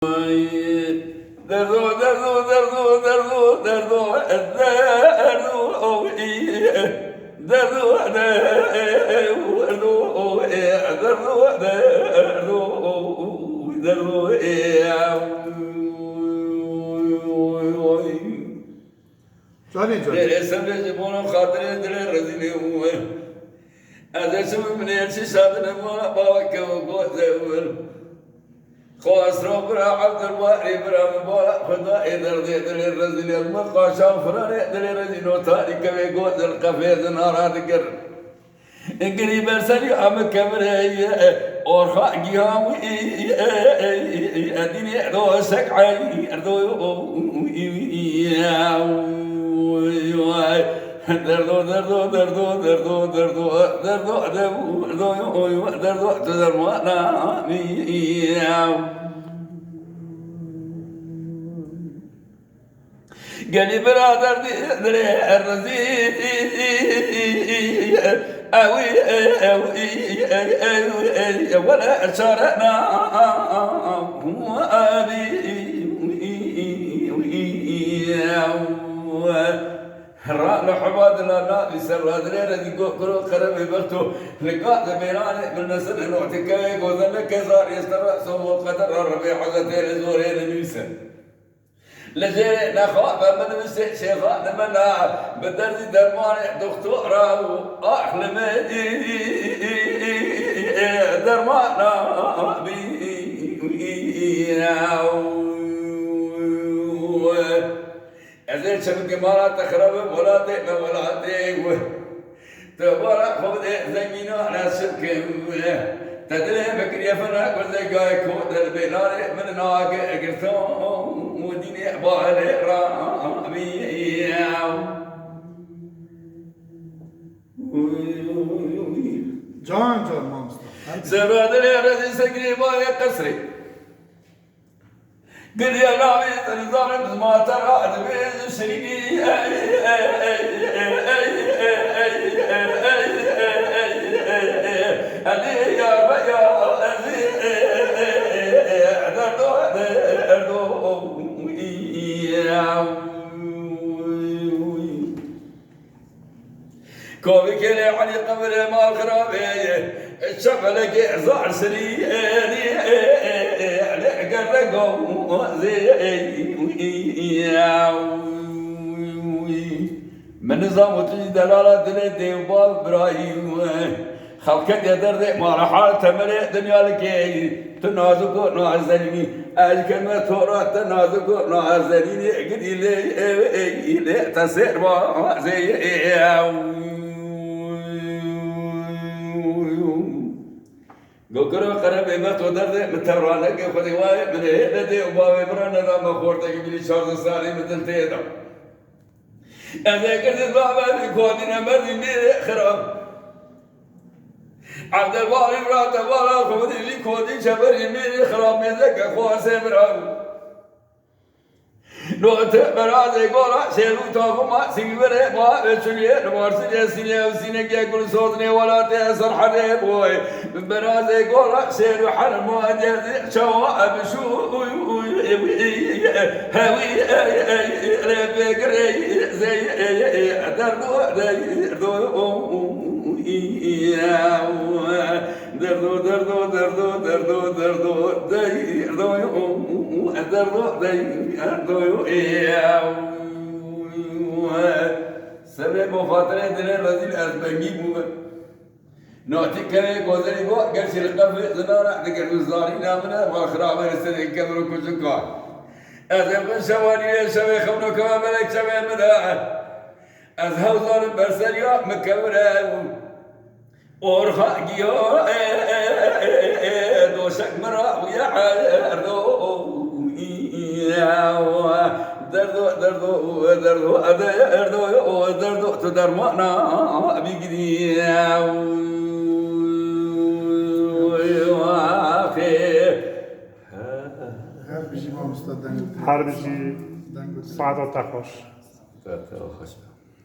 دردو دردو دردو دردو دردو دردو دردو دردو جاني اسم جبونا خاطر دل رزيني هو هذا اسم من يرشي سادنا ما باك وقوت خواس ربنا عبد الواري برا مبارا خدا إدر دل الرزيني المقاشا فراني دل الرزيني وطاري كمي قوت القفيز نارات قر انقري برسالي عم كمري اور خاقي هاوي اديني اردو سكعي اردو دردو دردو دردو دردو دردو دردو دردو دردو تدرمو انا قالي برادر دري الرزيق اوي ولا شرنا هو ابي راء حباد لا بسر هذا الذي قرأ قرب بختو لقاء زميران من نسل نوعتك يقول لك زار يسترأ سوم قدر الربيع حزتين زورين نيسا لجي نخاف من مسح شيخان منا بدرزي درمان دكتورة أحلم درمانا بي أزل شبك مالا تخرب ولا تئم ولا تئم تبارا خبد زمينا على شبك تدري بكري فنا كل زجاج كود البلاد من ناق قرثون وديني بالي رامي جان مامستا زراد الرز سكري باي قصري قل يا نامي تنظر ما ترى دبيز شريكي أدي يا بيا أدي دردو دردو كوبي كلي علي قبل ما الخرابي الشفلك زار سرياني قرقوا زي من نظام وتجي دلالة دلتي وباب إبراهيم خلقت يا درد ما راح تملئ دنيا لك تنازق نازلني الكلمة تورا تنازق نازلني قد إلي تسير ما زي قرب قرب إبت ودرد متورانك خذي واي من هيدي وباب إبراهيم نظام خورتك بلي شارز سالي مثل تيدا أذكر بابا بكودنا مرضي ميري خراب عبد الباري برات بالا خودي لي كودي شبري ميري خراب مزك خواس برام نوت برازي قولا شيلو توفو ما سيبره ما بشليه نمارسي سينيه وسينك يقول صوتني ولا تأثر حدا بوي برازي قولا شيلو حرم ما جازي شواب شو هوي ربكري زي دردو دردو دردو دردو دردو دردو دردو دردو سبب مخاطرة دل الرزيل أزبنجي موما نعطيك كمي قوزني بو قرش القفل زنارة تقر وزاري نامنا وخراب رسل كبرو كجكا أزم شواني شوي خمنو كما ملك شوي مداعة أزهو ظالم برسليا مكبرة أورخا جيو دوشك مرا ويا عردو دردو دردو دردو دردو دردو تدرمانا بيجدي هر بشي مامستا هر بشي ساعت و تخوش تخوش